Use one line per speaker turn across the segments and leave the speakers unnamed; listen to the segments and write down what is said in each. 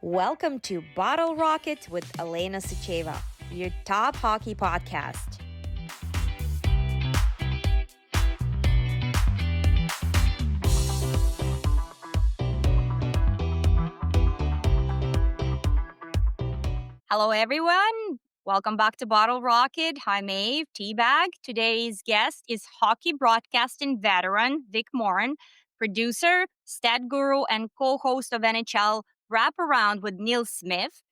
Welcome to Bottle Rocket with Alena, your top hockey podcast. Hello, everyone. Welcome back to Bottle Rocket. Hi, Mave, Teabag. Today's guest is hockey broadcasting veteran Vic Morren, producer, stat guru, and co-host of NHL Wraparound with Neil Smith.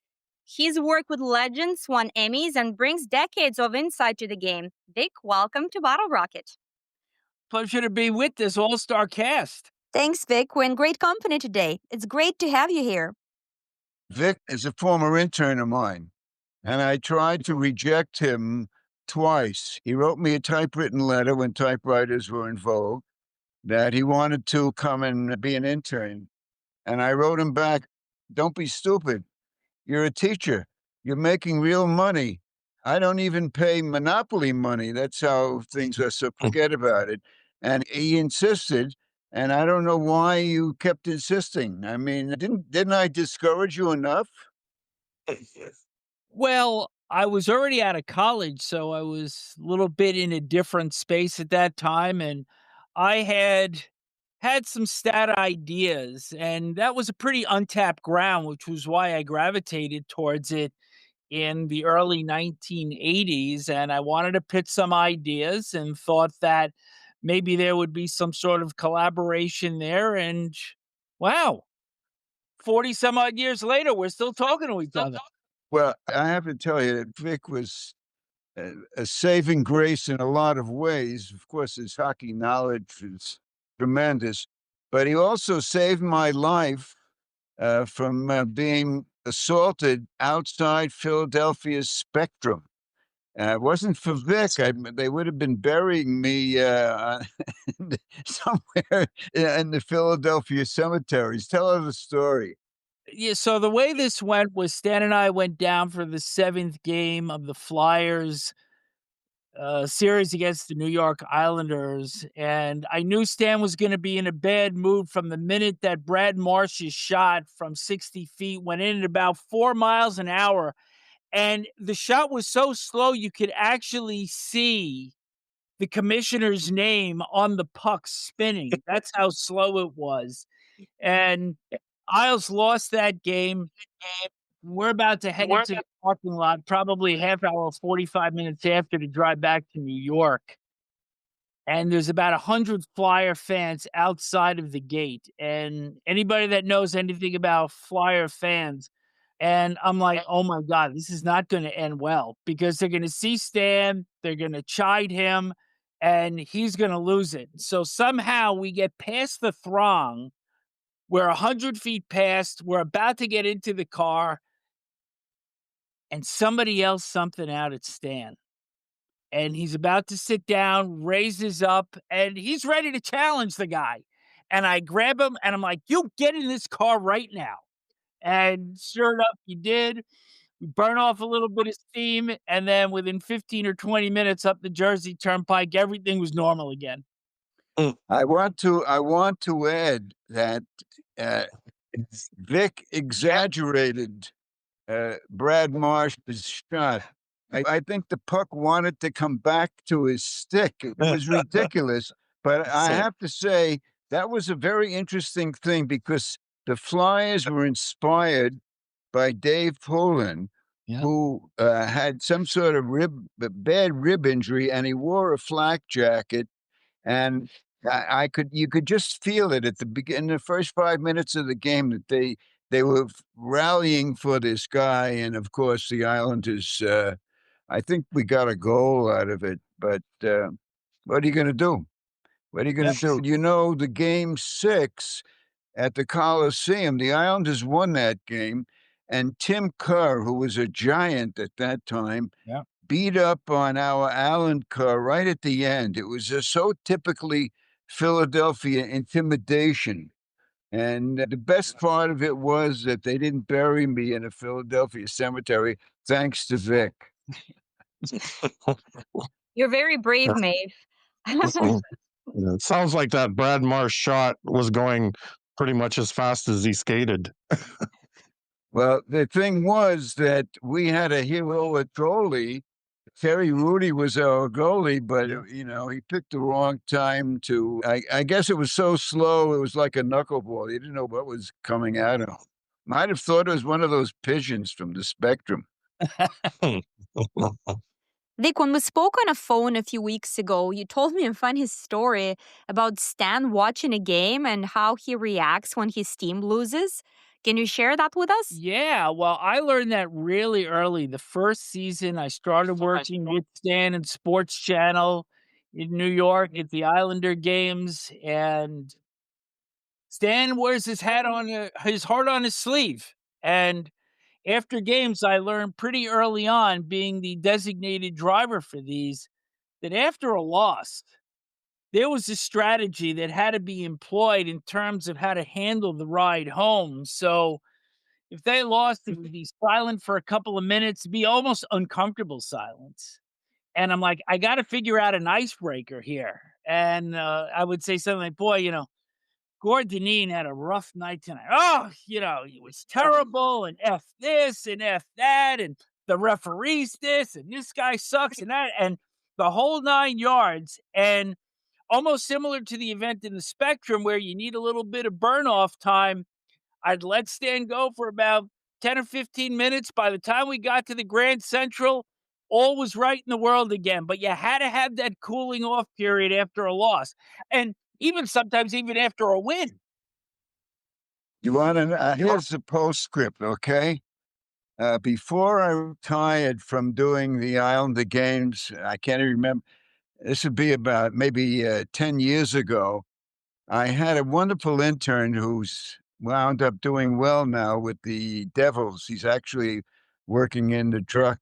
He's worked with legends, won Emmys, and brings decades of insight to the game. Vic, welcome to Bottle Rocket.
Pleasure to be with this all-star cast.
Thanks, Vic. We're in great company today. It's great to have you here.
Vic is a former intern of mine, and I tried to reject him twice. He wrote me a typewritten letter when typewriters were in vogue that he wanted to come and be an intern. And I wrote him back, "Don't be stupid. You're a teacher. You're making real money. I don't even pay monopoly money. That's how things are, so forget about it." And he insisted, and I don't know why you kept insisting. I mean, didn't I discourage you enough?
Well, I was already out of college, so I was a little bit in a different space at that time, and I had some stat ideas, and that was a pretty untapped ground, which was why I gravitated towards it in the early 1980s. And I wanted to pitch some ideas and thought that maybe there would be some sort of collaboration there. And wow, 40 some odd years later, we're still talking to each other.
Well, I have to tell you that Vic was a saving grace in a lot of ways. Of course, his hockey knowledge is tremendous, but he also saved my life from being assaulted outside Philadelphia's Spectrum. It wasn't for Vic, they would have been burying me somewhere in the Philadelphia cemeteries. Tell us the story.
Yeah, so the way this went was Stan and I went down for the 7th game of the Flyers series against the New York Islanders, and I knew Stan was going to be in a bad mood from the minute that Brad Marsh's shot from 60 feet went in at about 4 miles an hour, and the shot was so slow you could actually see the commissioner's name on the puck spinning. That's how slow it was. And Isles lost that game. We're about to head into the parking lot, probably half hour, 45 minutes after, to drive back to New York. And there's about 100 Flyer fans outside of the gate. And anybody that knows anything about Flyer fans, and I'm like, oh my God, this is not going to end well, because they're going to see Stan, they're going to chide him, and he's going to lose it. So somehow we get past the throng. We're 100 feet past. We're about to get into the car, and somebody yells something out at Stan. And he's about to sit down, raises up, and he's ready to challenge the guy. And I grab him, and I'm like, "You get in this car right now." And sure enough, he did. We burn off a little bit of steam, and then within 15 or 20 minutes up the Jersey Turnpike, everything was normal again.
I want to add that Vic exaggerated Brad Marsh's shot. I think the puck wanted to come back to his stick. It was ridiculous. But I have to say, that was a very interesting thing, because the Flyers were inspired by Dave Poulin, who had some sort of bad rib injury, and he wore a flak jacket. And you could just feel it at the beginning, the first 5 minutes of the game, that they were rallying for this guy. And of course, the Islanders, I think we got a goal out of it, but what are you going to do? What are you going to do? You know, the game 6 at the Coliseum, the Islanders won that game, and Tim Kerr, who was a giant at that time, beat up on our Alan Kerr right at the end. It was just so typically Philadelphia intimidation. And the best part of it was that they didn't bury me in a Philadelphia cemetery, thanks to Vic.
You're very brave, Mave.
It sounds like that Brad Marsh shot was going pretty much as fast as he skated.
Well, the thing was that we had a hero at goalie. Terry Rudy was our goalie, but he picked the wrong time to. I guess it was so slow; it was like a knuckleball. You didn't know what was coming at him. Might have thought it was one of those pigeons from the spectrum.
Vic, when we spoke on a phone a few weeks ago, you told me a funny story about Stan watching a game and how he reacts when his team loses. Can you share that with us?
Yeah, well, I learned that really early. The first season, I started working with Stan and Sports Channel in New York at the Islander games, and Stan wears his hat on his heart on his sleeve. And after games, I learned pretty early on, being the designated driver for these, that after a loss, there was a strategy that had to be employed in terms of how to handle the ride home. So if they lost, it would be silent for a couple of minutes, it'd be almost uncomfortable silence. And I'm like, I got to figure out an icebreaker here. And I would say something like, boy, Gord Dineen had a rough night tonight. Oh, it was terrible, and F this and F that, and the referees this, and this guy sucks, and that, and the whole 9 yards. And almost similar to the event in the Spectrum where you need a little bit of burn off time, I'd let Stan go for about 10 or 15 minutes. By the time we got to the Grand Central, all was right in the world again. But you had to have that cooling off period after a loss. And sometimes even after a win.
You want to? Here's the postscript, okay? Before I retired from doing the Islander games, I can't even remember. This would be about maybe 10 years ago. I had a wonderful intern who's wound up doing well now with the Devils. He's actually working in the truck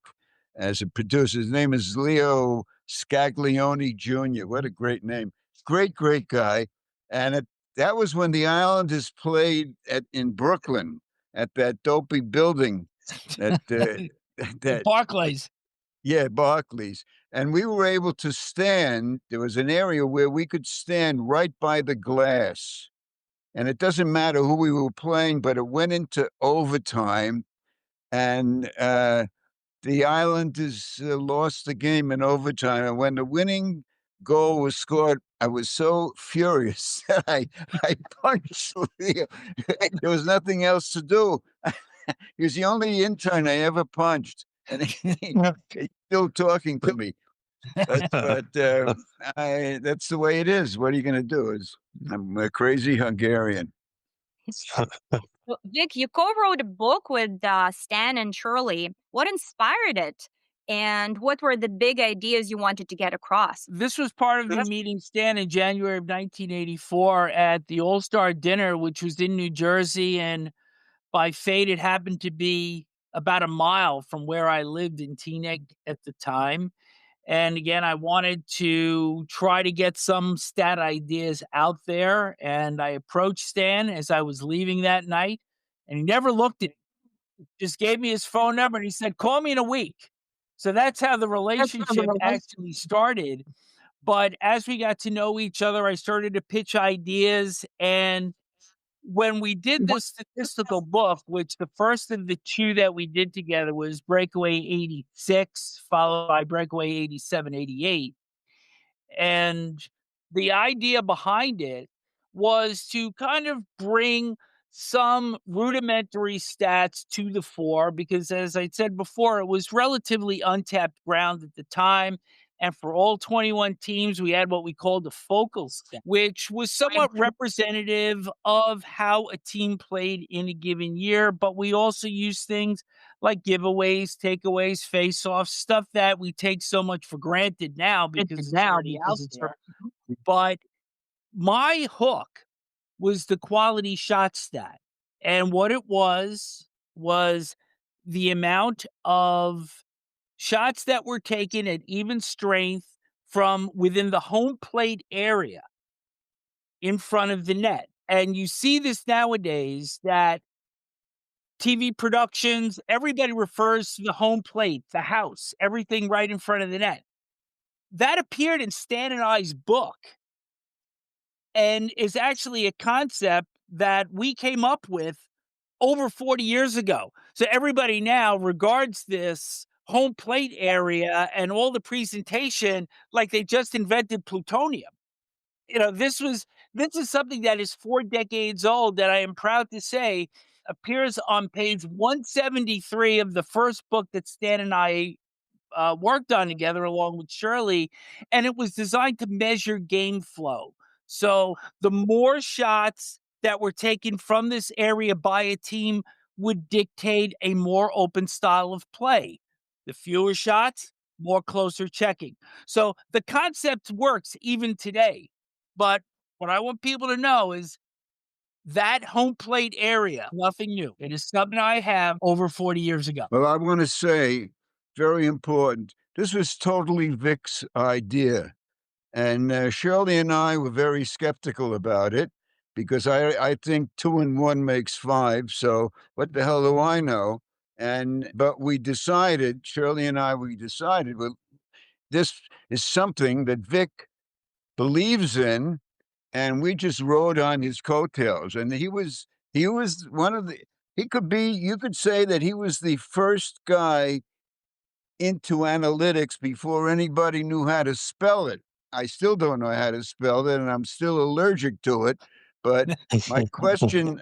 as a producer. His name is Leo Scaglione Jr. What a great name. Great, great guy. And that was when the Islanders played in Brooklyn at that dopey building that, that
Barclays.
yeah, Barclays. And we were able to stand. There was an area where we could stand right by the glass. And it doesn't matter who we were playing, but it went into overtime. And the Islanders lost the game in overtime. And when the winning goal was scored, I was so furious that I punched Leo. There was nothing else to do. He was the only intern I ever punched. And he's still talking to me. But that's the way it is. What are you going to do? I'm a crazy Hungarian.
Well, Vic, you co-wrote a book with Stan and Shirley. What inspired it? And what were the big ideas you wanted to get across?
This was part of me meeting Stan in January of 1984 at the All-Star Dinner, which was in New Jersey. And by fate, it happened to be about a mile from where I lived in Teaneck at the time. And again, I wanted to try to get some stat ideas out there. And I approached Stan as I was leaving that night, and he never looked at it. Just gave me his phone number and he said, call me in a week. So that's how the relationship actually started. But as we got to know each other, I started to pitch ideas. And when we did this statistical book, which the first of the two that we did together was Breakaway 86, followed by Breakaway 87, 88. And the idea behind it was to kind of bring some rudimentary stats to the fore because, as I said before, it was relatively untapped ground at the time. And for all 21 teams, we had what we called the focal stat, which was somewhat representative of how a team played in a given year. But we also used things like giveaways, takeaways, face-offs, stuff that we take so much for granted now because it's already out there. But my hook was the quality shot stat. And what it was the amount of shots that were taken at even strength from within the home plate area in front of the net. And you see this nowadays that TV productions, everybody refers to the home plate, the house, everything right in front of the net. That appeared in Stan and I's book and is actually a concept that we came up with over 40 years ago. So everybody now regards this home plate area and all the presentation like they just invented plutonium. This is something that is 4 decades old that I am proud to say appears on page 173 of the first book that Stan and I worked on together along with Shirley, and it was designed to measure game flow. So the more shots that were taken from this area by a team would dictate a more open style of play. The fewer shots, more closer checking. So the concept works even today. But what I want people to know is that home plate area, nothing new. It is something I have over 40 years ago.
Well, I want to say, very important, this was totally Vic's idea. And Shirley and I were very skeptical about it because I think 2 and 1 makes 5. So what the hell do I know? But we decided, Shirley and I, well, this is something that Vic believes in, and we just rode on his coattails. And he was one of the he could be you could say that he was the first guy into analytics before anybody knew how to spell it. I still don't know how to spell it, and I'm still allergic to it. But my question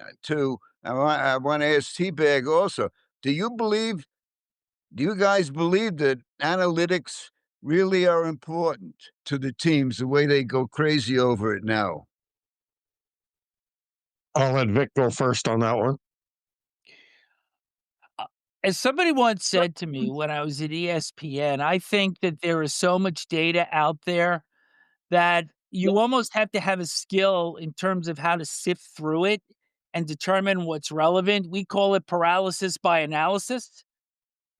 I want to ask T-Bag also, do you guys believe that analytics really are important to the teams the way they go crazy over it now?
I'll let Vic go first on that one.
As somebody once said to me when I was at ESPN, I think that there is so much data out there that you almost have to have a skill in terms of how to sift through it and determine what's relevant. We call it paralysis by analysis.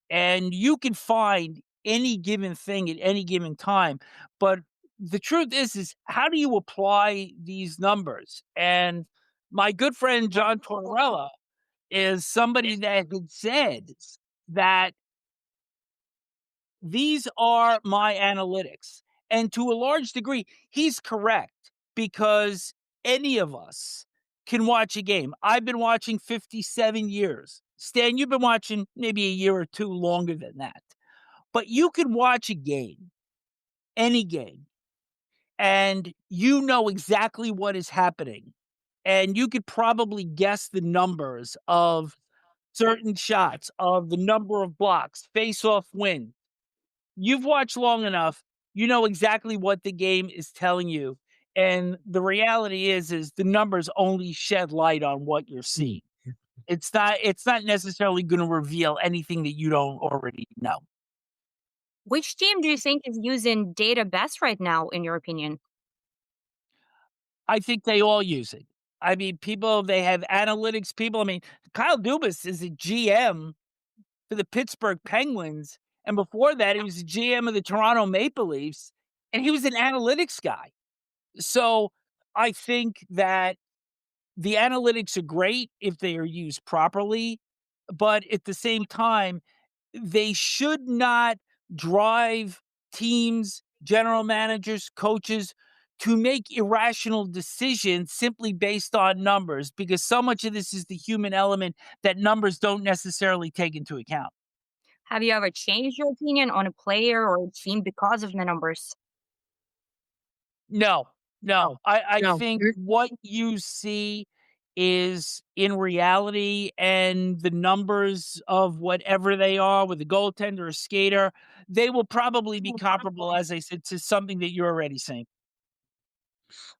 And you can find any given thing at any given time. But the truth is how do you apply these numbers? And my good friend John Tortorella is somebody that had said that these are my analytics. And to a large degree, he's correct because any of us can watch a game. I've been watching 57 years. Stan, you've been watching maybe a year or two longer than that. But you can watch a game, any game, and you know exactly what is happening. And you could probably guess the numbers of certain shots, of the number of blocks, face-off win. You've watched long enough, you know exactly what the game is telling you, and the reality is the numbers only shed light on what you're seeing. It's not necessarily gonna reveal anything that you don't already know.
Which team do you think is using data best right now, in your opinion?
I think they all use it. I mean, they have analytics people. I mean, Kyle Dubas is a GM for the Pittsburgh Penguins, and before that, he was the GM of the Toronto Maple Leafs, and he was an analytics guy. So, I think that the analytics are great if they are used properly, but at the same time, they should not drive teams, general managers, coaches to make irrational decisions simply based on numbers because so much of this is the human element that numbers don't necessarily take into account.
Have you ever changed your opinion on a player or a team because of the numbers?
No,
No,
no. I
no.
think what you see is in reality and the numbers of whatever they are with a goaltender or skater, they will probably be comparable, as I said, to something that you're already seeing.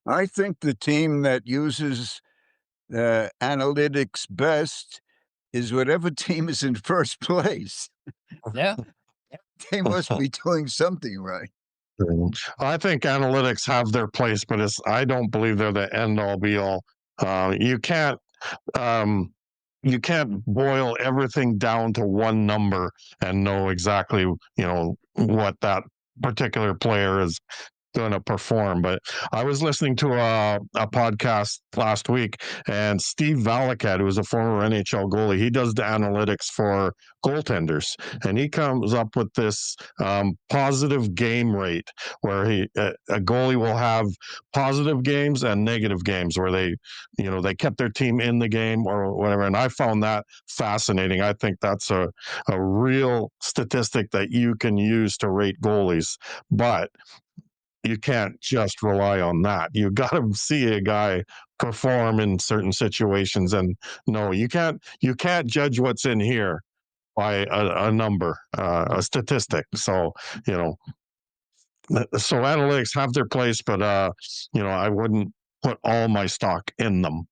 I think the team that uses analytics best is whatever team is in first place.
Yeah.
They must be doing something right.
I think analytics have their place, but I don't believe they're the end all be all. Uh, you can't um, you can't boil everything down to one number and know exactly what that particular player is perform. But I was listening to a podcast last week, and Steve Valiquette, who is a former NHL goalie, he does the analytics for goaltenders, and he comes up with this positive game rate where a goalie will have positive games and negative games where they kept their team in the game or whatever. And I found that fascinating. I think that's a real statistic that you can use to rate goalies, but you can't just rely on that. You got to see a guy perform in certain situations, and no, you can't judge what's in here by a number, a statistic. So so analytics have their place, but I wouldn't put all my stock in them.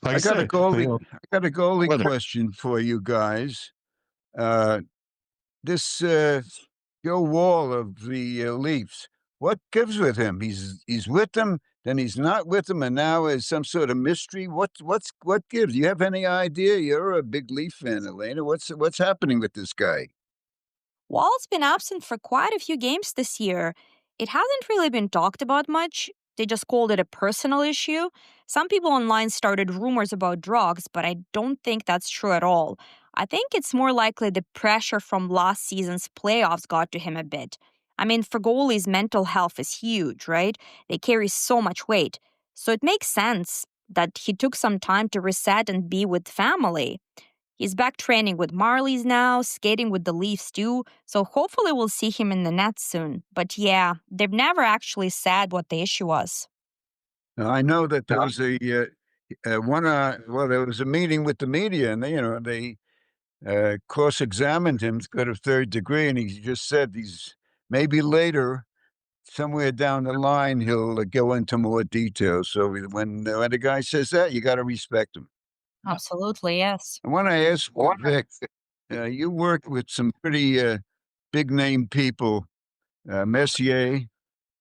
Like
I got a goalie. I got a goalie
whether-
question for you guys. This Joe Wall of the Leafs. What gives with him? He's with them, then he's not with them, and now is some sort of mystery. What gives? Do you have any idea? You're a big Leaf fan, Alena. What's happening with this guy?
Wall's been absent for quite a few games this year. It hasn't really been talked about much. They just called it a personal issue. Some people online started rumors about drugs, but I don't think that's true at all. I think it's more likely the pressure from last season's playoffs got to him a bit. I mean, for goalies, mental health is huge, right? They carry so much weight. So it makes sense that he took some time to reset and be with family. He's back training with Marlies now, skating with the Leafs too, so hopefully we'll see him in the net soon. But yeah, they've never actually said what the issue was.
Now, I know that there was there was a meeting with the media, and they cross-examined him to go to third degree, and he just said he's maybe later, somewhere down the line, he'll go into more detail. So when the guy says that, you got to respect him.
Absolutely, yes.
I want to ask Vic, you worked with some pretty big name people, Messier,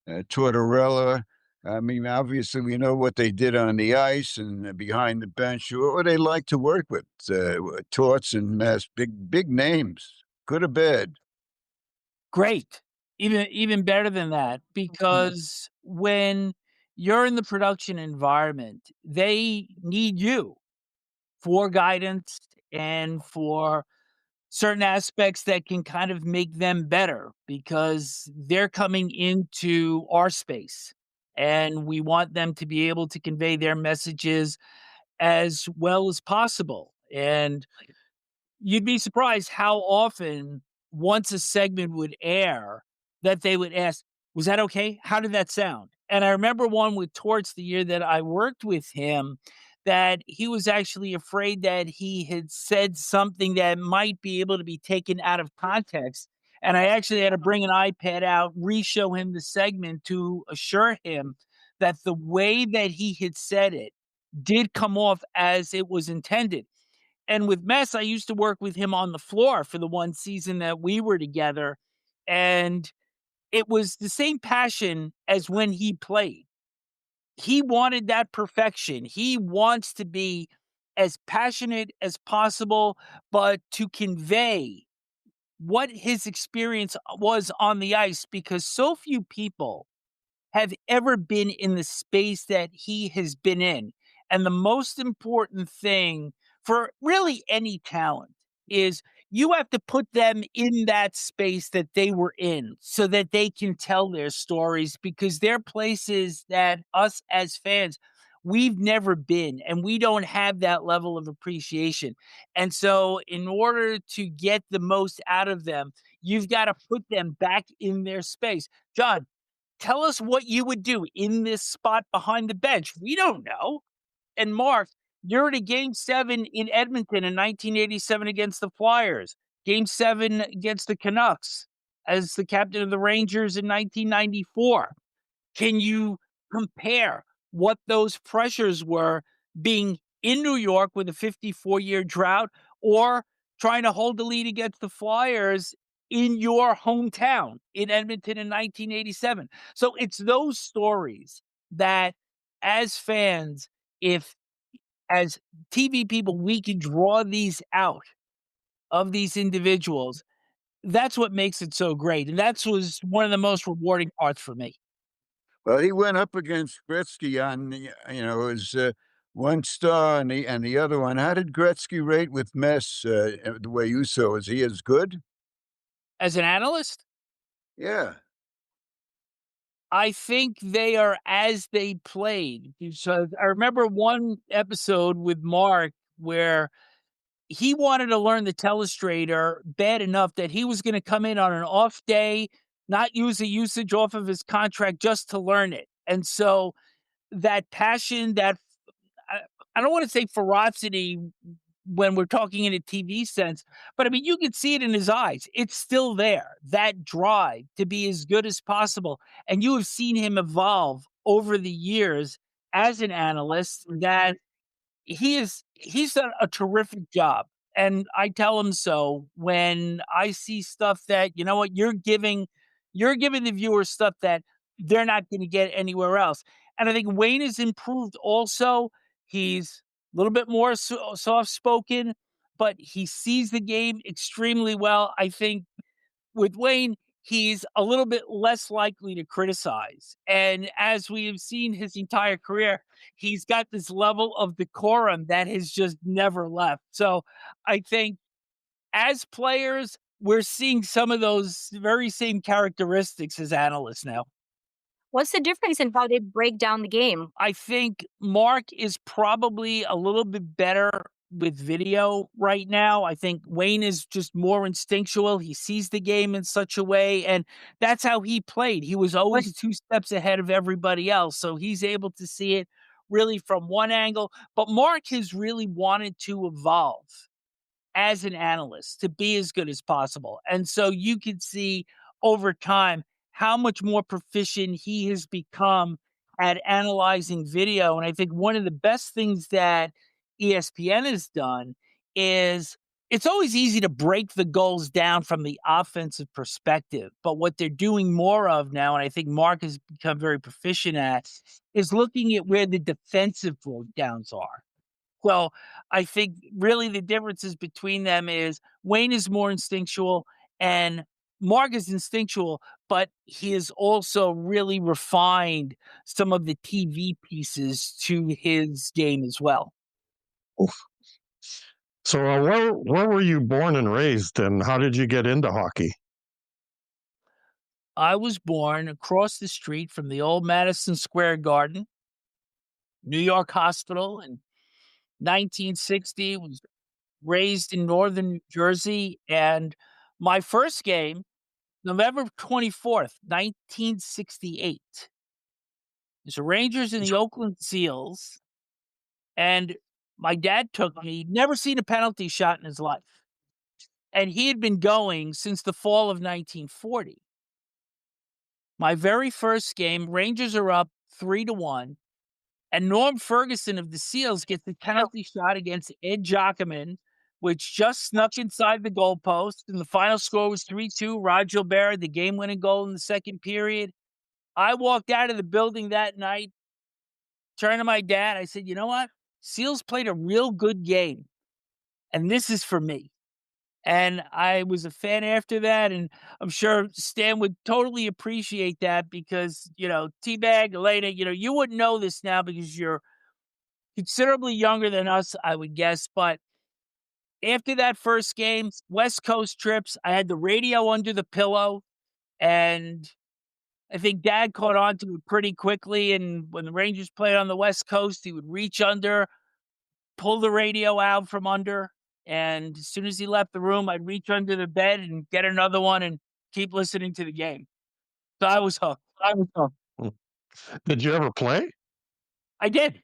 Tortorella. I mean, obviously, we know what they did on the ice and behind the bench. What would they like to work with? Torts and Mess, big names, good or bad.
Great. Even better than that, because when you're in the production environment, they need you for guidance and for certain aspects that can kind of make them better, because they're coming into our space and we want them to be able to convey their messages as well as possible. And you'd be surprised how often, once a segment would air, that they would ask, "Was that okay? How did that sound?" And I remember one with Torts the year that I worked with him, that he was actually afraid that he had said something that might be able to be taken out of context. And I actually had to bring an iPad out, re-show him the segment to assure him that the way that he had said it did come off as it was intended. And with Mess, I used to work with him on the floor for the one season that we were together, and it was the same passion as when he played. He wanted that perfection. He wants to be as passionate as possible, but to convey what his experience was on the ice, because so few people have ever been in the space that he has been in. And the most important thing for really any talent is you have to put them in that space that they were in so that they can tell their stories, because they're places that us as fans, we've never been, and we don't have that level of appreciation. And so in order to get the most out of them, you've got to put them back in their space. John, tell us what you would do in this spot behind the bench. We don't know. And Mark, you're at a game 7 in Edmonton in 1987 against the Flyers, game 7 against the Canucks as the captain of the Rangers in 1994. Can you compare what those pressures were, being in New York with a 54-year drought, or trying to hold the lead against the Flyers in your hometown in Edmonton in 1987? So it's those stories that, as fans, if as TV people, we can draw these out of these individuals, that's what makes it so great. And that was one of the most rewarding parts for me.
Well, he went up against Gretzky on it was, 1 star and the other one. How did Gretzky rate with the way you saw? Is he as good?
As an analyst,
Yeah.
I think they are as they played. So I remember one episode with Mark where he wanted to learn the telestrator bad enough that he was going to come in on an off day, not use a usage off of his contract just to learn it. And so that passion, I, I don't want to say ferocity when we're talking in a TV sense, but I mean, you could see it in his eyes. It's still there, that drive to be as good as possible. And you have seen him evolve over the years as an analyst that he's done a terrific job. And I tell him so when I see stuff that, you know what, you're giving the viewers stuff that they're not going to get anywhere else. And I think Wayne has improved also. He's a little bit more soft spoken, but he sees the game extremely well. I think with Wayne, he's a little bit less likely to criticize. And as we have seen his entire career, he's got this level of decorum that has just never left. So I think as players, we're seeing some of those very same characteristics as analysts now.
What's the difference in how they break down the game?
I think Mark is probably a little bit better with video right now. I think Wayne is just more instinctual. He sees the game in such a way, and that's how he played. He was always 2 steps ahead of everybody else. So he's able to see it really from one angle. But Mark has really wanted to evolve as an analyst to be as good as possible. And so you can see over time how much more proficient he has become at analyzing video. And I think one of the best things that ESPN has done is it's always easy to break the goals down from the offensive perspective. But what they're doing more of now, and I think Mark has become very proficient at, is looking at where the defensive breakdowns are. So I think really the differences between them is Wayne is more instinctual and Mark is instinctual, but he has also really refined some of the TV pieces to his game as well.
So, where were you born and raised, and how did you get into hockey?
I was born across the street from the old Madison Square Garden, New York Hospital in 1960, was raised in northern New Jersey, and my first game November 24th, 1968. It's the Rangers and the Oakland Seals, and my dad took me. He'd never seen a penalty shot in his life, and he had been going since the fall of 1940. My very first game, Rangers are up 3-1, and Norm Ferguson of the Seals gets the penalty shot against Ed Jockerman, which just snuck inside the goalpost, and the final score was 3-2. Rod Gilbert, the game-winning goal in the second period. I walked out of the building that night, turned to my dad. I said, you know what? Seals played a real good game, and this is for me. And I was a fan after that, and I'm sure Stan would totally appreciate that because, T-Bag, Alena, you wouldn't know this now because you're considerably younger than us, I would guess. But after that first game, West Coast trips, I had the radio under the pillow, and I think Dad caught on to it pretty quickly, and when the Rangers played on the West Coast, he would reach under, pull the radio out from under, and as soon as he left the room, I'd reach under the bed and get another one and keep listening to the game. So I was hooked.
Hmm. Did you ever play?
I did.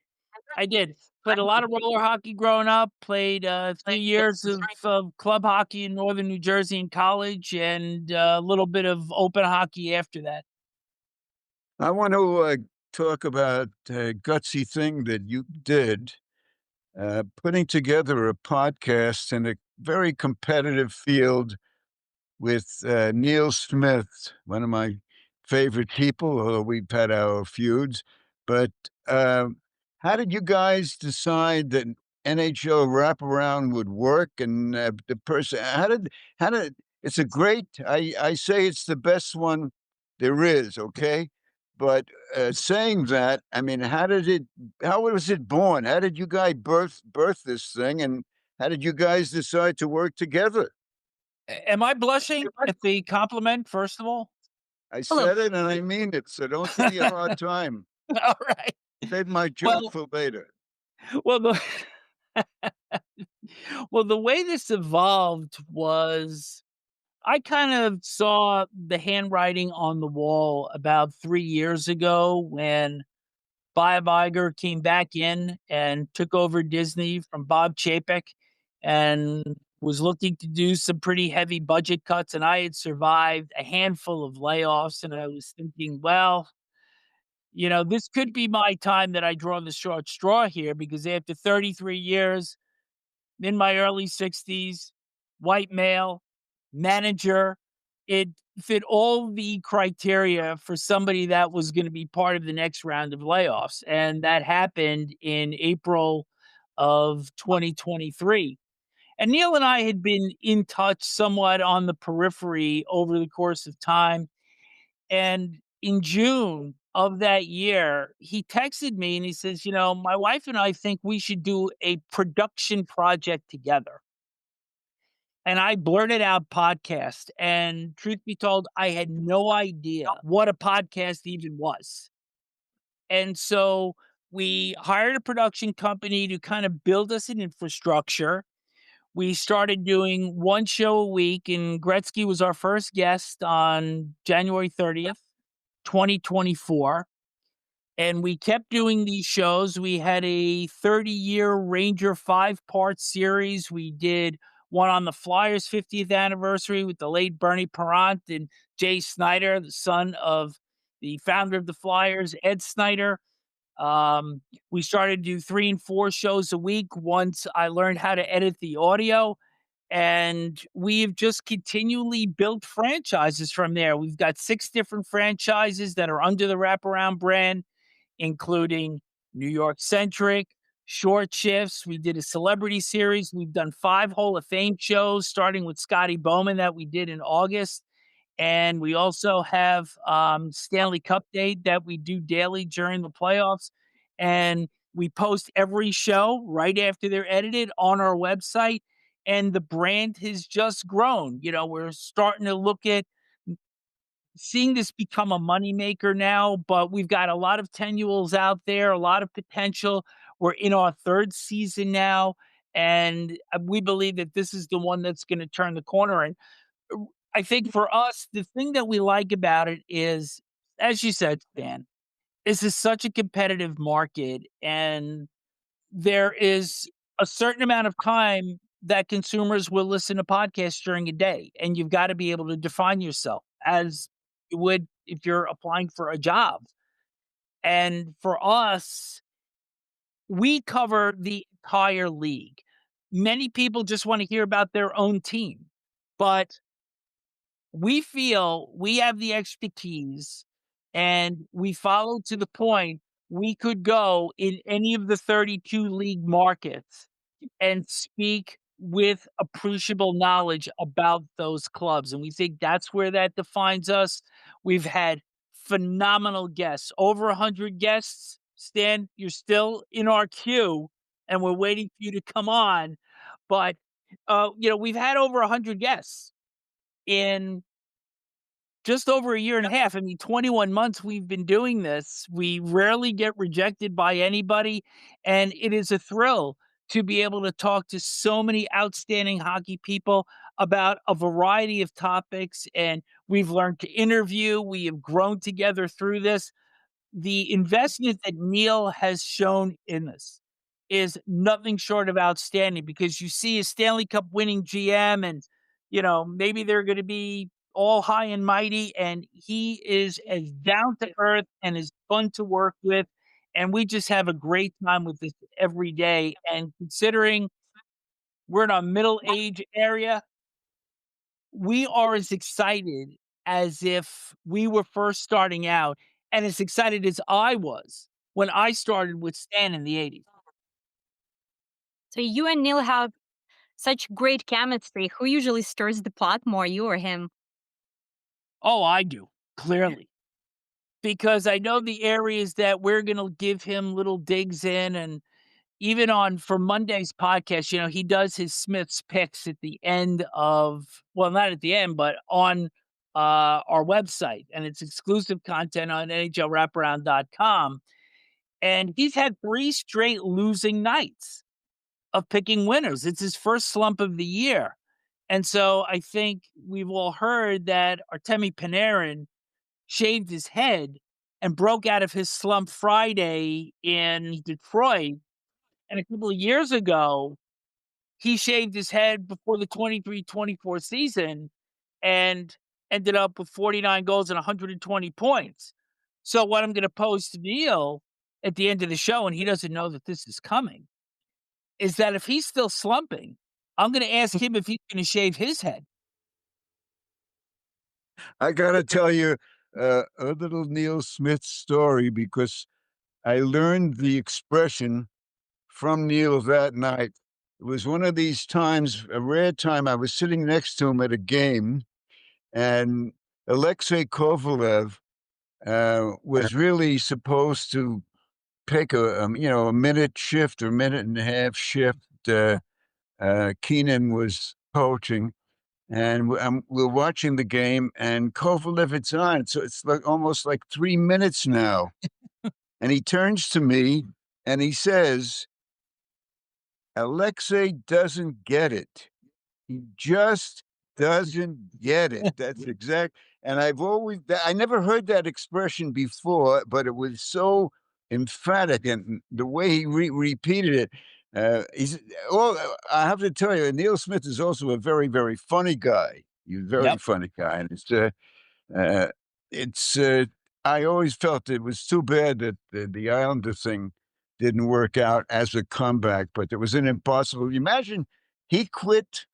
I did. Played a lot of roller hockey growing up, played 3 years of club hockey in northern New Jersey in college, and a little bit of open hockey after that.
I want to talk about a gutsy thing that you did, putting together a podcast in a very competitive field with Neil Smith, one of my favorite people, although we've had our feuds. But how did you guys decide that NHL Wraparound would work? And the person, it's a great, I say it's the best one there is, okay? But saying that, I mean, how was it born? How did you guys birth this thing, and how did you guys decide to work together?
Am I blushing at the compliment, first of all?
I
A little.
said it and I mean it, so don't give me a hard time.
All right.
Save my joke
Well
for later.
well, the well, the way this evolved was I kind of saw the handwriting on the wall about 3 years ago when Bob Iger came back in and took over Disney from Bob Chapek and was looking to do some pretty heavy budget cuts, and I had survived a handful of layoffs, and I was thinking, "Well, this could be my time that I draw the short straw here because after 33 years, in my early 60s, white male, manager. It fit all the criteria for somebody that was going to be part of the next round of layoffs. And that happened in April of 2023. And Neil and I had been in touch somewhat on the periphery over the course of time. And in June of that year, he texted me and he says, my wife and I think we should do a production project together. And I blurted out podcast. And truth be told, I had no idea what a podcast even was. And so we hired a production company to kind of build us an infrastructure. We started doing one show a week, and Gretzky was our first guest on January 30th, 2024. And we kept doing these shows. We had a 30-year Ranger 5-part series. We did one on the Flyers' 50th anniversary with the late Bernie Parent and Jay Snyder, the son of the founder of the Flyers, Ed Snyder. We started to do 3 and 4 shows a week once I learned how to edit the audio. And we've just continually built franchises from there. We've got 6 different franchises that are under the Wraparound brand, including New York centric, short shifts. We did a celebrity series. We've done 5 Hall of Fame shows, starting with Scotty Bowman that we did in August. And we also have Stanley Cup Day that we do daily during the playoffs. And we post every show right after they're edited on our website. And the brand has just grown. We're starting to look at seeing this become a moneymaker now, but we've got a lot of tenuals out there, a lot of potential. We're in our 3rd season now, and we believe that this is the one that's going to turn the corner. And I think for us, the thing that we like about it is, as you said, Stan, this is such a competitive market, and there is a certain amount of time that consumers will listen to podcasts during a day, and you've got to be able to define yourself as you would if you're applying for a job. And for us, we cover the entire league. Many people just want to hear about their own team, but we feel we have the expertise and we follow to the point we could go in any of the 32 league markets and speak with appreciable knowledge about those clubs. And we think that's where that defines us. We've had phenomenal guests, over 100 guests. Stan, you're still in our queue and we're waiting for you to come on. But, we've had over 100 guests in just over a year and a half. I mean, 21 months we've been doing this. We rarely get rejected by anybody. And it is a thrill to be able to talk to so many outstanding hockey people about a variety of topics. And we've learned to interview. We have grown together through this. The investment that Neil has shown in this is nothing short of outstanding, because you see a Stanley Cup winning GM and, maybe they're going to be all high and mighty, and he is as down to earth and as fun to work with. And we just have a great time with this every day. And considering we're in a middle age area, we are as excited as if we were first starting out, and as excited as I was when I started with Stan in the 80s.
So you and Neil have such great chemistry. Who usually stirs the pot more, you or him?
Oh, I do, clearly. because I know the areas that we're gonna give him little digs in, and even on for Monday's podcast, he does his Smith's picks at the end of, well, not at the end, but on our website, and it's exclusive content on NHLWraparound.com. And he's had 3 straight losing nights of picking winners. It's his first slump of the year. And so I think we've all heard that Artemi Panarin shaved his head and broke out of his slump Friday in Detroit. And a couple of years ago, he shaved his head before the 23-24 season and ended up with 49 goals and 120 points. So what I'm going to pose to Neil at the end of the show, and he doesn't know that this is coming, is that if he's still slumping, I'm going to ask him if he's going to shave his head.
I got to tell you a little Neil Smith story because I learned the expression from Neil that night. It was one of these times, a rare time. I was sitting next to him at a game, and Alexei Kovalev was really supposed to take a minute shift or minute and a half shift. Keenan was coaching, and we're watching the game, and Kovalev, it's on. So it's like almost like 3 minutes now. And he turns to me and he says, Alexei doesn't get it. He just doesn't get it. That's exact. And I never heard that expression before, but it was so emphatic, and the way he repeated it. I have to tell you, Neil Smith is also a very, very funny guy. He's a very
Yep.
funny guy, and uh, it's. I always felt it was too bad that the Islander thing didn't work out as a comeback, but it was an impossible. Imagine he quit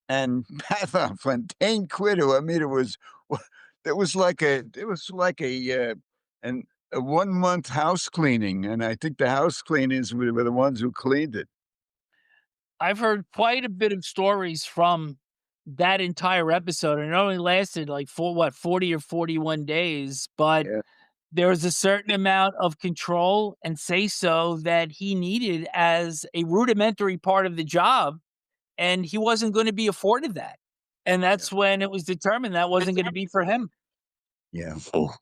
and Pat Fontaine quit. I mean, it was like a 1 month house cleaning, and I think the house cleaners were the ones who cleaned it.
I've heard quite a bit of stories from that entire episode, and it only lasted like 40 or 41 days, but
Yeah.
there was a certain amount of control and say so that he needed as a rudimentary part of the job, and he wasn't going to be afforded that. And that's when it was determined that wasn't going to be for him.
Yeah.
Oh.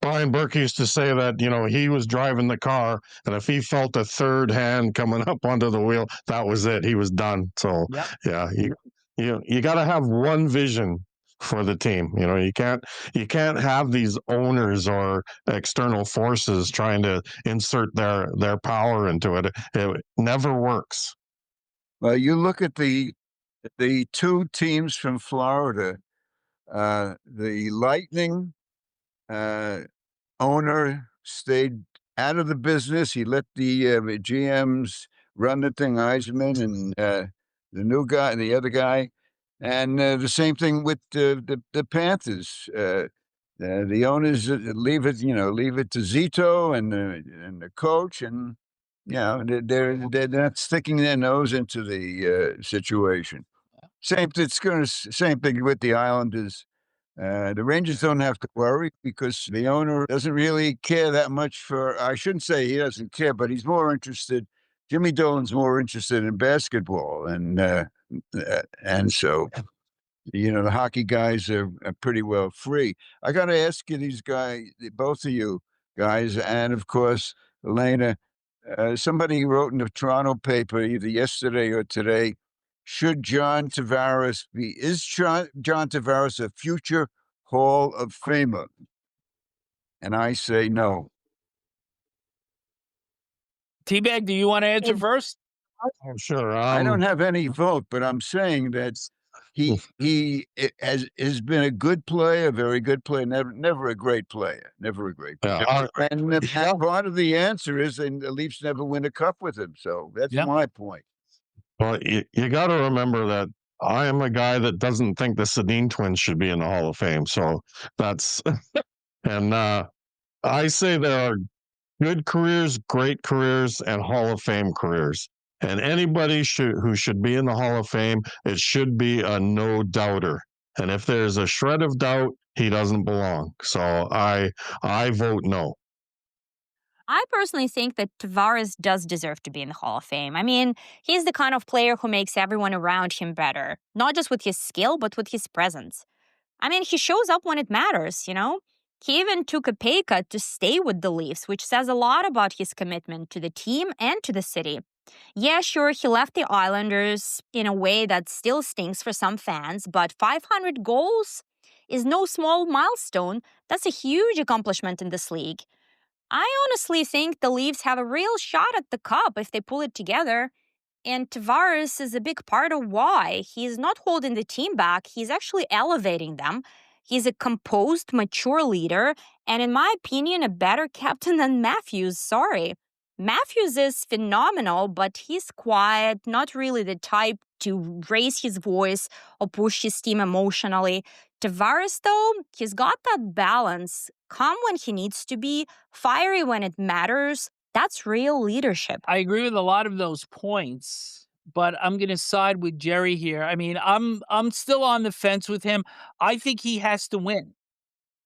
Brian Burke used to say that, he was driving the car, and if he felt a third hand coming up onto the wheel, that was it. He was done. So,
Yep.
yeah, you got to have one vision for the team. You can't have these owners or external forces trying to insert their power into it. It never works.
Well, you look at the 2 teams from Florida, the Lightning. Owner stayed out of the business. He let the GMs run the thing, Eisman and the new guy, the other guy, and the same thing with the Panthers. The owners leave it to Zito and the coach, and they're not sticking their nose into the situation. Same thing with the Islanders. The Rangers don't have to worry because the owner doesn't really care that much I shouldn't say he doesn't care, but he's more interested. Jimmy Dolan's more interested in basketball. And so, the hockey guys are pretty well free. I got to ask you, these guys, both of you guys, and of course, Alena, somebody wrote in the Toronto paper either yesterday or today, is John Tavares a future Hall of Famer? And I say no.
T-Bag, do you want to answer first?
Oh, sure.
I don't have any vote, but I'm saying that he has been a good player, a very good player, never a great player, never a great player. And part of the answer is the Leafs never win a cup with him. So that's my point.
Well, you got to remember that I am a guy that doesn't think the Sedin twins should be in the Hall of Fame. So that's, and I say there are good careers, great careers, and Hall of Fame careers. And anybody who should be in the Hall of Fame, it should be a no doubter. And if there's a shred of doubt, he doesn't belong. So I vote no.
I personally think that Tavares does deserve to be in the Hall of Fame. I mean, he's the kind of player who makes everyone around him better, not just with his skill, but with his presence. I mean, he shows up when it matters, you know? He even took a pay cut to stay with the Leafs, which says a lot about his commitment to the team and to the city. Yeah, sure, he left the Islanders in a way that still stings for some fans, but 500 goals is no small milestone. That's a huge accomplishment in this league. I honestly think the Leafs have a real shot at the cup if they pull it together. And Tavares is a big part of why. He's not holding the team back, he's actually elevating them. He's a composed, mature leader, and in my opinion, a better captain than Matthews. Sorry. Matthews is phenomenal, but he's quiet, not really the type to raise his voice or push his team emotionally. Tavares, though, he's got that balance, calm when he needs to be, fiery when it matters. That's real leadership.
I agree with a lot of those points, but I'm going to side with Jerry here. I mean, I'm still on the fence with him. I think he has to win,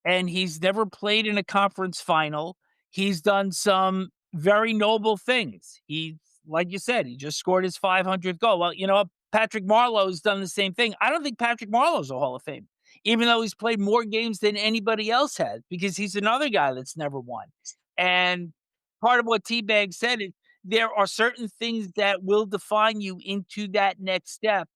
and he's never played in a conference final. He's done some very noble things. He, like you said, he just scored his 500th goal. Well, you know, Patrick Marleau's done the same thing. I don't think Patrick Marleau's a Hall of Fame, even though he's played more games than anybody else has, because he's another guy that's never won. And part of what T-Bag said is there are certain things that will define you into that next step.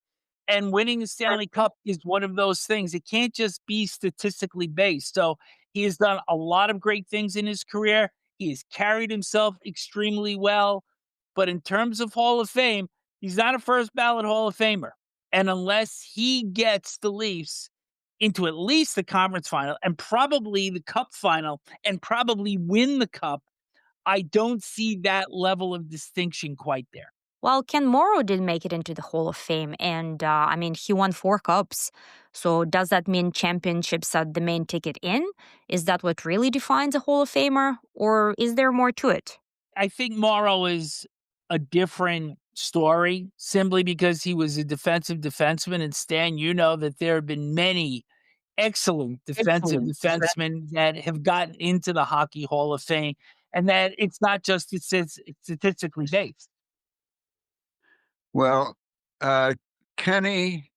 And winning the Stanley Cup is one of those things. It can't just be statistically based. So he has done a lot of great things in his career. He has carried himself extremely well. But in terms of Hall of Fame, he's not a first ballot Hall of Famer. And unless he gets the Leafs into at least the conference final and probably the cup final and probably win the cup, I don't see that level of distinction quite there.
Well, Ken Morrow did make it into the Hall of Fame, and I mean, he won 4 cups. So, does that mean championships are the main ticket in? Is that what really defines a Hall of Famer, or is there more to it?
I think Morrow is a different story simply because he was a defensive defenseman. And Stan, you know that there have been many excellent defensive defensemen that have gotten into the Hockey Hall of Fame, and that it's not just it's statistically based.
Well, Kenny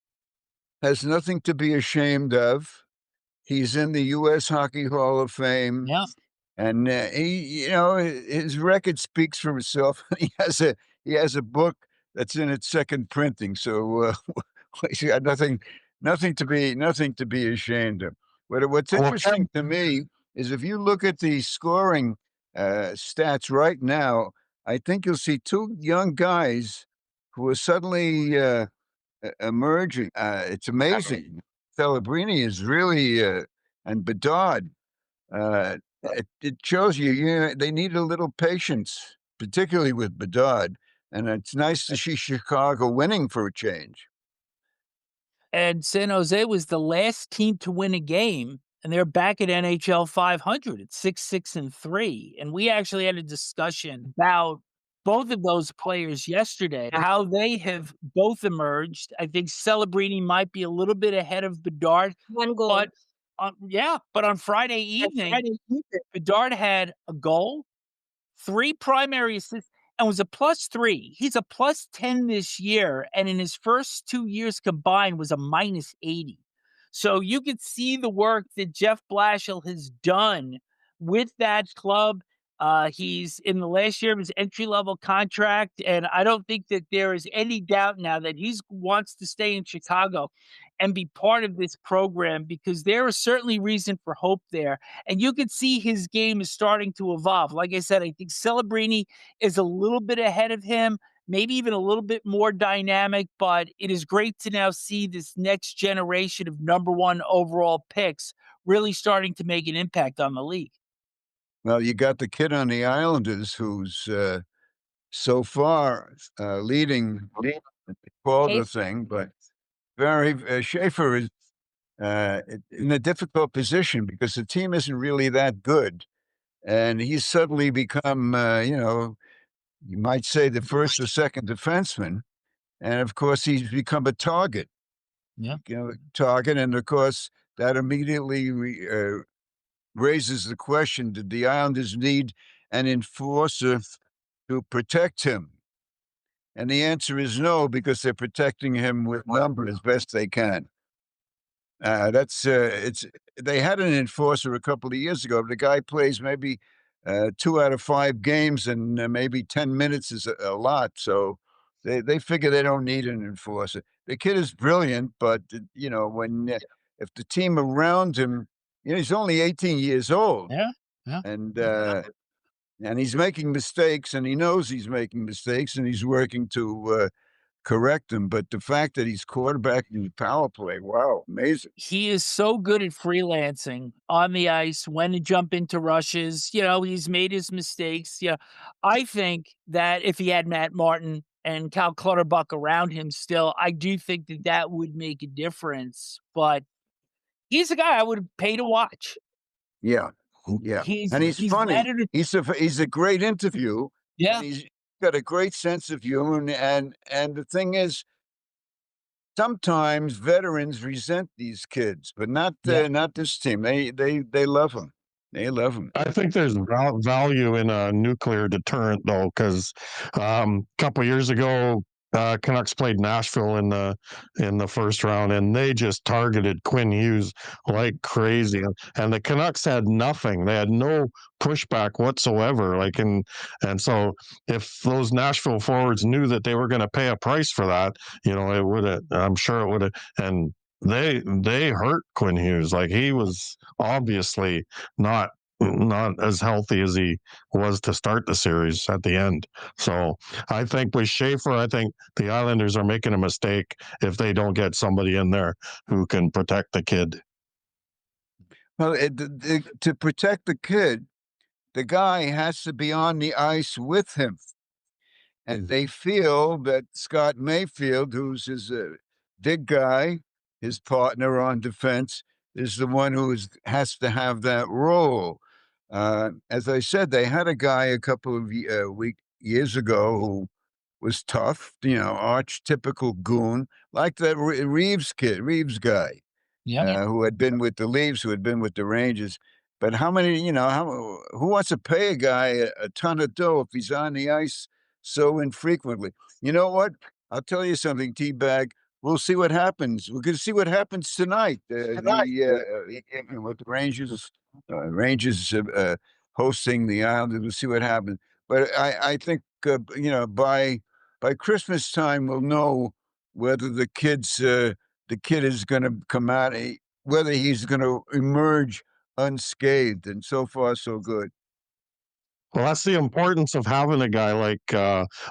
has nothing to be ashamed of. He's in the U.S. Hockey Hall of Fame.
Yeah.
And his record speaks for itself. He has a book that's in its second printing, so he's got nothing to be ashamed of. But what's interesting to me is if you look at the scoring stats right now, I think you'll see two young guys who are suddenly emerging. It's amazing. Celebrini is really and Bedard. It shows you, they need a little patience, particularly with Bedard, and it's nice to see Chicago winning for a change.
And San Jose was the last team to win a game, and they're back at NHL 500 at 6-6-3. And we actually had a discussion about both of those players yesterday, how they have both emerged. I think Celebrini might be a little bit ahead of Bedard.
1 goal.
But but on Friday evening, Bedard had a goal, 3 primary assists, and was a +3. He's a +10 this year, and in his first 2 years combined was a -80. So you could see the work that Jeff Blashill has done with that club. He's in the last year of his entry-level contract, and I don't think that there is any doubt now that he wants to stay in Chicago and be part of this program, because there is certainly reason for hope there. And you can see his game is starting to evolve. Like I said, I think Celebrini is a little bit ahead of him, maybe even a little bit more dynamic, but it is great to now see this next generation of number 1 overall picks really starting to make an impact on the league.
Well, you got the kid on the Islanders who's so far leading the Calder thing, but Schaefer is in a difficult position because the team isn't really that good. And he's suddenly become, you might say the first or second defenseman. And of course, he's become a target.
Yeah.
Target. And of course, that immediately raises the question: did the Islanders need an enforcer to protect him? And the answer is no, because they're protecting him with numbers as best they can. That's it's They had an enforcer a couple of years ago. The guy plays maybe 2 out of 5 games, and maybe 10 minutes is a lot. So they figure they don't need an enforcer. The kid is brilliant, but when if the team around him, he's only 18 years old,
Yeah, yeah.
and and he's making mistakes, and he knows he's making mistakes, and he's working to correct them. But the fact that he's quarterbacking the power play, wow, amazing.
He is so good at freelancing on the ice, when to jump into rushes. He's made his mistakes. I think that if he had Matt Martin and Cal Clutterbuck around him still, I do think that that would make a difference. But he's a guy I would pay to watch.
Yeah, yeah,
He's
and he's
he's
funny.
mad at it.
He's a great interview, and
Yeah,
he's got a great sense of humor. And the thing is, sometimes veterans resent these kids, but
yeah.
not this team. They love him. They love him.
I think there's value in a nuclear deterrent, though, because a couple years ago, Canucks played Nashville in the first round, and they just targeted Quinn Hughes like crazy. And the Canucks had nothing; they had no pushback whatsoever. And so if those Nashville forwards knew that they were going to pay a price for that, it would have. I'm sure it would have. And they hurt Quinn Hughes. Like, he was obviously not as healthy as he was to start the series at the end. So I think with Schaefer, I think the Islanders are making a mistake if they don't get somebody in there who can protect the kid.
Well, to protect the kid, the guy has to be on the ice with him. And they feel that Scott Mayfield, who's his big guy, his partner on defense, is the one who has to have that role. As I said, they had a guy a couple of years ago who was tough, arch typical goon, like that Reeves guy,
Yeah.
who had been with the Leafs, who had been with the Rangers. But how many, who wants to pay a guy a ton of dough if he's on the ice so infrequently? You know what? I'll tell you something, T-Bag. We'll see what happens. We're going to see what happens tonight. With the Rangers hosting the Islanders. We'll see what happens. But I think by Christmas time we'll know whether the kid is going to come out, whether he's going to emerge unscathed, and so far so good.
Well, that's the importance of having a guy like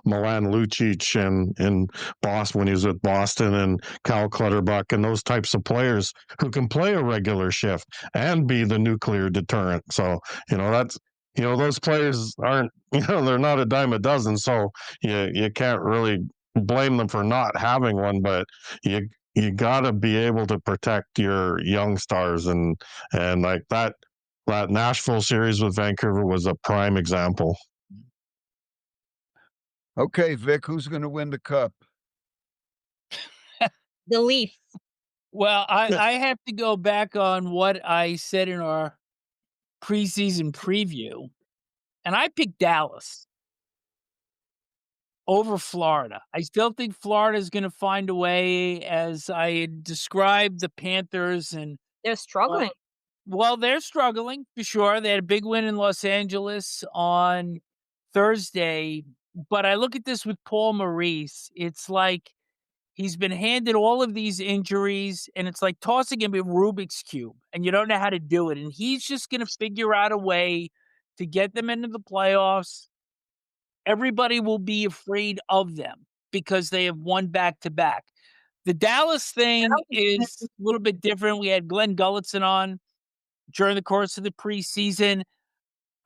Milan Lucic in Boston when he was with Boston, and Cal Clutterbuck, and those types of players who can play a regular shift and be the nuclear deterrent. So that's those players aren't they're not a dime a dozen. So you can't really blame them for not having one, but you got to be able to protect your young stars, and like that Nashville series with Vancouver was a prime example.
Okay, Vic, who's going to win the cup?
The Leafs.
Well, I have to go back on what I said in our preseason preview, and I picked Dallas over Florida. I still think Florida is going to find a way, as I had described the Panthers. And
They're struggling.
well, they're struggling for sure. They had a big win in Los Angeles on Thursday, but I look at this with Paul Maurice. It's like he's been handed all of these injuries, and it's like tossing him a Rubik's Cube, and you don't know how to do it. And he's just going to figure out a way to get them into the playoffs. Everybody will be afraid of them because they have won back-to-back. The Dallas thing is a little bit different. We had Glenn Gulletson on during the course of the preseason.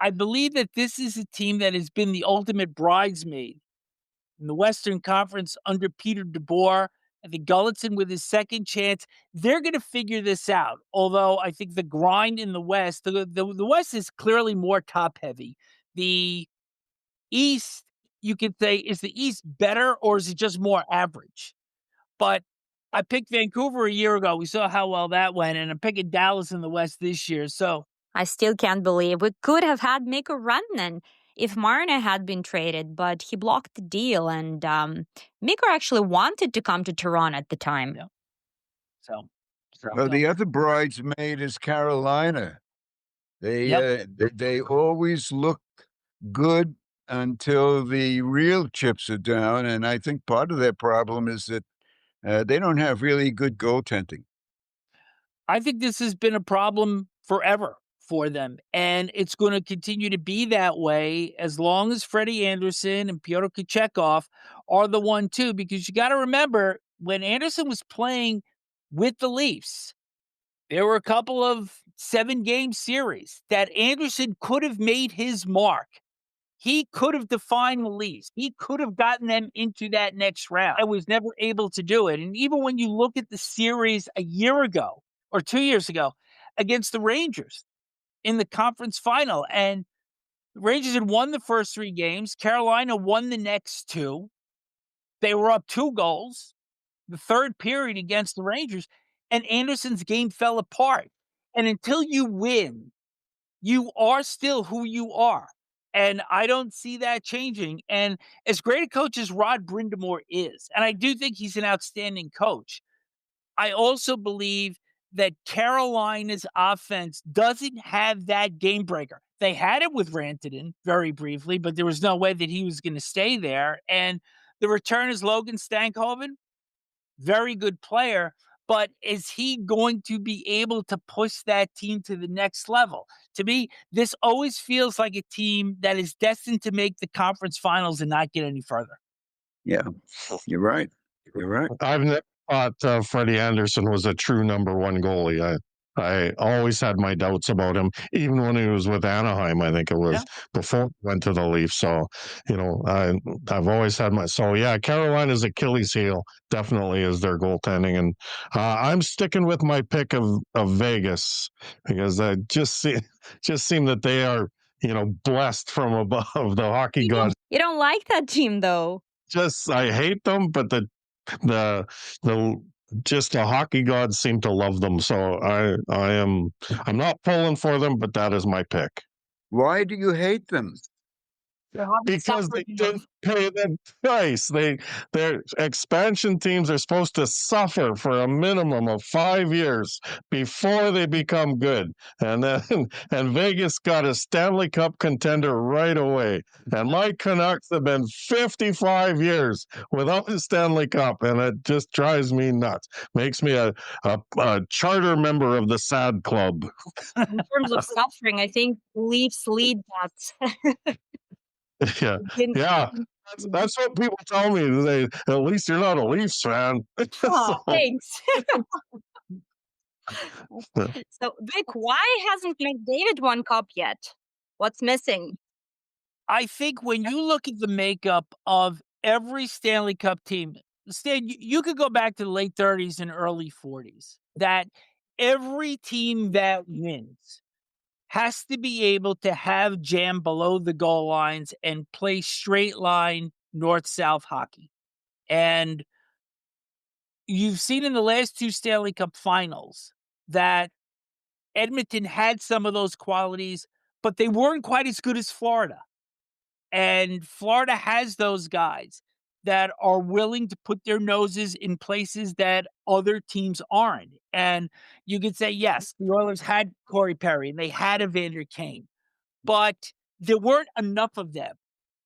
I believe that this is a team that has been the ultimate bridesmaid in the Western Conference under Peter DeBoer. I think Gulletson, with his second chance, they're going to figure this out. Although I think the grind in the West, the West is clearly more top-heavy. The East, you could say, is the East better, or is it just more average? But I picked Vancouver a year ago. We saw how well that went, and I'm picking Dallas in the West this year. So
I still can't believe we could have had Mikko Rantanen if Marne had been traded, but he blocked the deal, and Mikko actually wanted to come to Toronto at the time.
yeah. So
The other bridesmaid is Carolina.
Yep.
They always look good until the real chips are down, and I think part of their problem is that they don't have really good goaltending.
I think this has been a problem forever for them, and it's going to continue to be that way as long as Freddie Anderson and Pyotr Kochetkov are the 1-2. Because you got to remember, when Anderson was playing with the Leafs, there were a couple of 7-game series that Anderson could have made his mark. He could have defined the Leafs. He could have gotten them into that next round. I was never able to do it. And even when you look at the series a year ago or 2 years ago against the Rangers in the conference final, and the Rangers had won the first 3 games. Carolina won the next 2. They were up 2 goals the third period against the Rangers, and Anderson's game fell apart. And until you win, you are still who you are. And I don't see that changing. And as great a coach as Rod Brindamore is, and I do think he's an outstanding coach, I also believe that Carolina's offense doesn't have that game breaker. They had it with Rantanen very briefly, but there was no way that he was going to stay there. And the return is Logan Stankoven, very good player, but is he going to be able to push that team to the next level? To me, this always feels like a team that is destined to make the conference finals and not get any further.
Yeah, you're right. You're right.
I've never thought Freddie Anderson was a true number 1 goalie. I always had my doubts about him, even when he was with Anaheim. I think it was before he went to the Leafs. So, I've always had Carolina's Achilles heel definitely is their goaltending, and I'm sticking with my pick of Vegas because I just seem that they are blessed from above the hockey gods.
You don't like that team, though.
I hate them, but the just the hockey gods seem to love them. So I'm not pulling for them, but that is my pick.
Why do you hate them?
Because they didn't pay the price. Their expansion teams are supposed to suffer for a minimum of 5 years before they become good. And then and Vegas got a Stanley Cup contender right away. And my Canucks have been 55 years without a Stanley Cup, and it just drives me nuts. Makes me a charter member of the SAD Club.
In terms of suffering, I think Leafs lead that.
Yeah. That's what people tell me. At least you're not a Leafs fan.
Oh, thanks. So, Vic, why hasn't McDavid won cup yet? What's missing?
I think when you look at the makeup of every Stanley Cup team, Stan, you could go back to the late 30s and early 40s, that every team that wins has to be able to have jam below the goal lines and play straight line north-south hockey. And you've seen in the last 2 Stanley Cup finals that Edmonton had some of those qualities, but they weren't quite as good as Florida. And Florida has those guys that are willing to put their noses in places that other teams aren't. And you could say, yes, the Oilers had Corey Perry and they had Evander Kane, but there weren't enough of them.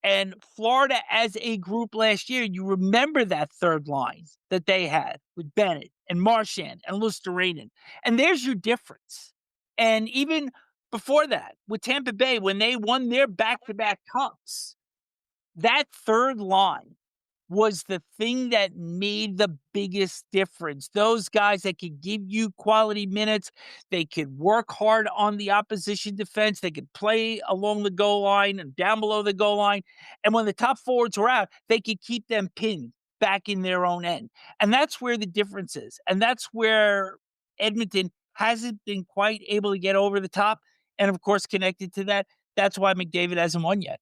And Florida as a group last year, you remember that third line that they had with Bennett and Marchand and Luostarinen. And there's your difference. And even before that, with Tampa Bay, when they won their back-to-back cups, that third line was the thing that made the biggest difference. Those guys that could give you quality minutes, they could work hard on the opposition defense, they could play along the goal line and down below the goal line. And when the top forwards were out, they could keep them pinned back in their own end. And that's where the difference is. And that's where Edmonton hasn't been quite able to get over the top. And of course, connected to that, that's why McDavid hasn't won yet.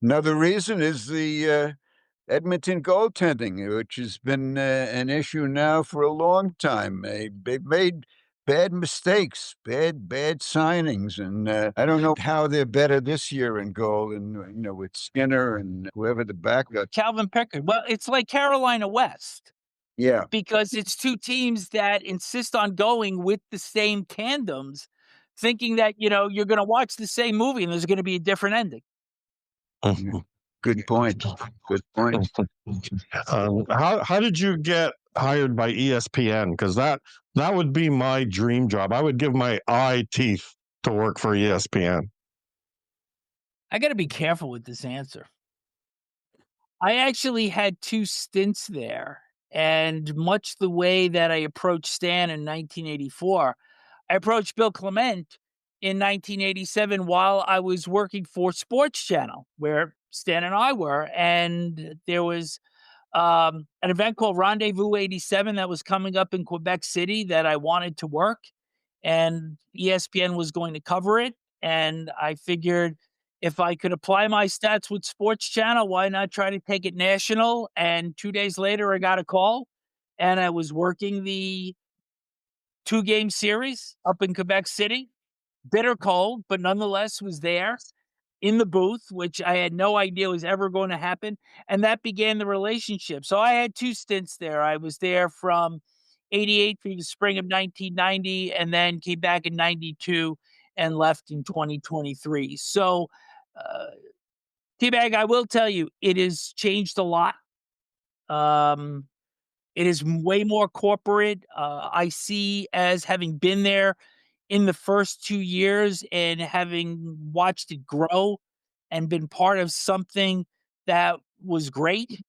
Another reason is the Edmonton goaltending, which has been an issue now for a long time. They've made bad mistakes, bad signings, and I don't know how they're better this year in goal. And with Skinner and whoever the backup.
Calvin Pickard. Well, it's like Carolina West
Yeah,
because it's two teams that insist on going with the same tandems, thinking that you're going to watch the same movie and there's going to be a different ending.
good point. Good point.
How did you get hired by ESPN? Because that would be my dream job. I would give my eye teeth to work for ESPN.
I got to be careful with this answer. I actually had 2 stints there, and much the way that I approached Stan in 1984, I approached Bill Clement in 1987 while I was working for Sports Channel, where Stan and I were, and there was an event called Rendezvous 87 that was coming up in Quebec City that I wanted to work, and ESPN was going to cover it. And I figured if I could apply my stats with Sports Channel, why not try to take it national? And 2 days later, I got a call, and I was working the 2-game series up in Quebec City. Bitter cold, but nonetheless was there in the booth, which I had no idea was ever going to happen. And that began the relationship. So I had 2 stints there. I was there from 88 through the spring of 1990, and then came back in 92 and left in 2023. So, uh, T-Bag, I will tell you, it has changed a lot. It is way more corporate. I see, as having been there in the first 2 years and having watched it grow and been part of something that was great,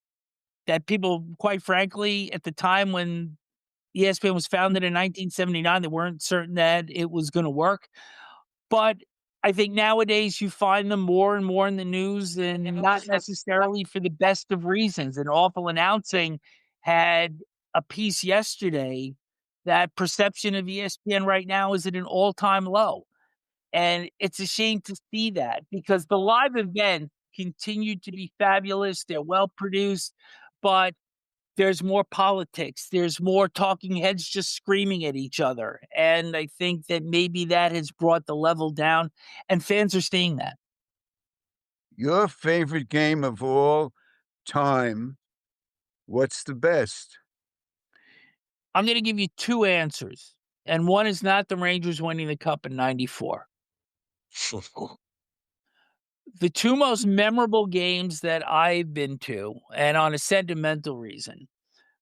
that people, quite frankly, at the time when ESPN was founded in 1979, they weren't certain that it was going to work. But I think nowadays you find them more and more in the news, and not necessarily for the best of reasons. And Awful Announcing had a piece yesterday that perception of ESPN right now is at an all-time low. And it's a shame to see that, because the live events continue to be fabulous. They're well produced, but there's more politics. There's more talking heads just screaming at each other. And I think that maybe that has brought the level down, and fans are seeing that.
Your favorite game of all time, what's the best?
I'm going to give you 2 answers. And one is not the Rangers winning the cup in 94. The 2 most memorable games that I've been to, and on a sentimental reason,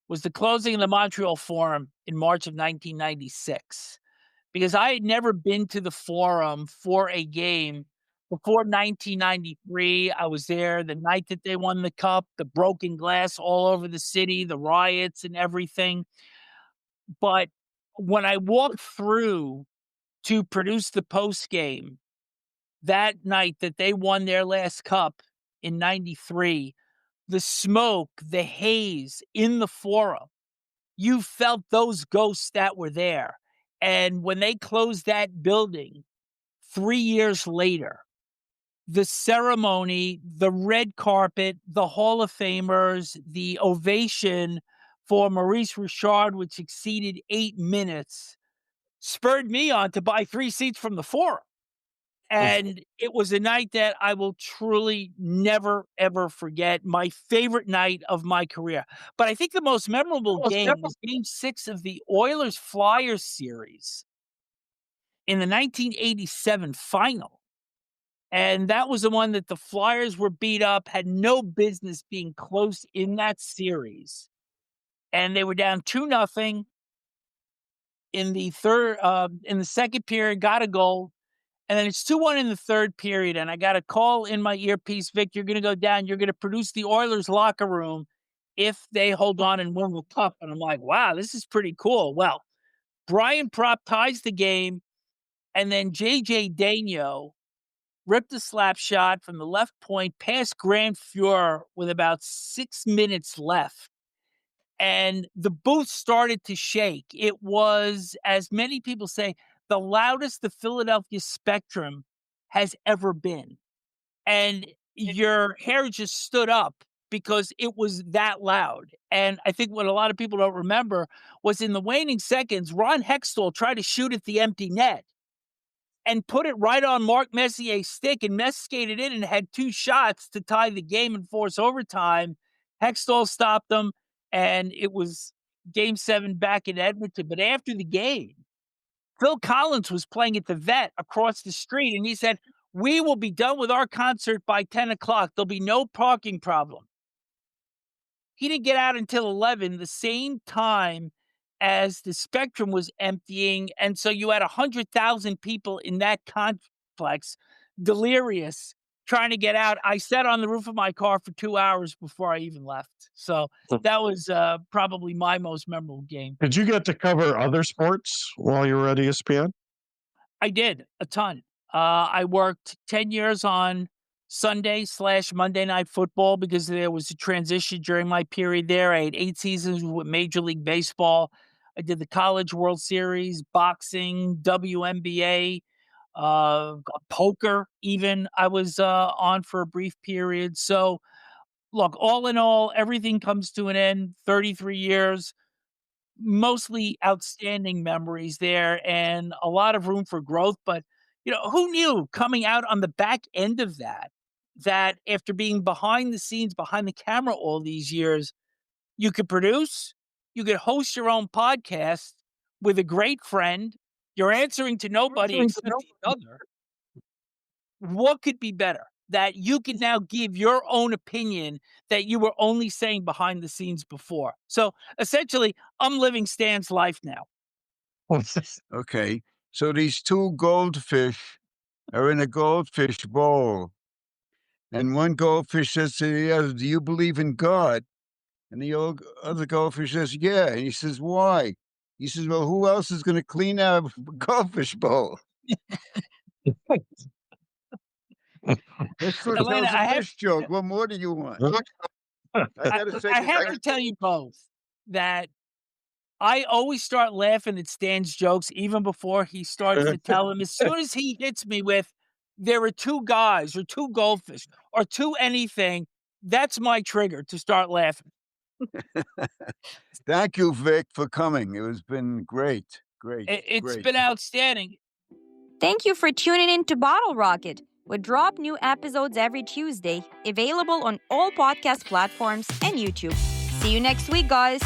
was the closing of the Montreal Forum in March of 1996. Because I had never been to the Forum for a game before 1993. I was there the night that they won the cup, the broken glass all over the city, the riots and everything. But when I walked through to produce the post game that night that they won their last cup in 93, the smoke, the haze in the Forum, you felt those ghosts that were there. And when they closed that building 3 years later, the ceremony, the red carpet, the Hall of Famers, the ovation for Maurice Richard, which exceeded 8 minutes, spurred me on to buy 3 seats from the Forum. And it was a night that I will truly never, ever forget. My favorite night of my career. But I think the most memorable game was Game 6 of the Oilers-Flyers series in the 1987 final. And that was the one that the Flyers were beat up, had no business being close in that series. And they were down 2-0 in the second period, got a goal. And then it's 2-1 in the third period, and I got a call in my earpiece, Vic, you're going to go down. You're going to produce the Oilers locker room if they hold on and win the cup. And I'm like, wow, this is pretty cool. Well, Brian Propp ties the game, and then J.J. Daigneault ripped a slap shot from the left point past Grand Fuhr with about 6 minutes left. And the booth started to shake. It was, as many people say, the loudest the Philadelphia Spectrum has ever been. And your hair just stood up because it was that loud. And I think what a lot of people don't remember was in the waning seconds, Ron Hextall tried to shoot at the empty net and put it right on Mark Messier's stick, and Mess skated in and had 2 shots to tie the game and force overtime. Hextall stopped them, and it was Game 7 back in Edmonton. But after the game, Phil Collins was playing at the Vet across the street, and he said, "We will be done with our concert by 10 o'clock. There'll be no parking problem." He didn't get out until 11, the same time as the Spectrum was emptying, and so you had 100,000 people in that complex, delirious, trying to get out. I sat on the roof of my car for 2 hours before I even left. So that was probably my most memorable game.
Did you get to cover other sports while you were at ESPN?
I did a ton. I worked 10 years on Sunday/Monday Night Football because there was a transition during my period there. I had 8 seasons with Major League Baseball. I did the College World Series, boxing, WNBA, poker even I was on for a brief period. So, look, all in all, everything comes to an end, 33 years. Mostly outstanding memories there and a lot of room for growth, but, who knew coming out on the back end of that after being behind the scenes, behind the camera all these years, you could produce, you could host your own podcast with a great friend, you're answering to nobody except each other. What could be better? That you can now give your own opinion that you were only saying behind the scenes before. So essentially, I'm living Stan's life now.
Okay. So these 2 goldfish are in a goldfish bowl. And one goldfish says to the other, "Do you believe in God?" And the other goldfish says, "Yeah." And he says, "Why?" He says, "Well, who else is going to clean out a goldfish bowl?" This was
Alena,
tells a fish joke. What more do you want? I got to say,
I have to tell you both that I always start laughing at Stan's jokes even before he starts to tell them. As soon as he hits me with, "There are 2 guys or 2 goldfish or 2 anything," that's my trigger to start laughing.
thank you, Vic, for coming. It has been great. Great.
It's
Great.
been outstanding.
Thank you for tuning in to Bottle Rocket. We drop new episodes every Tuesday, available on all podcast platforms and YouTube. See you next week, guys.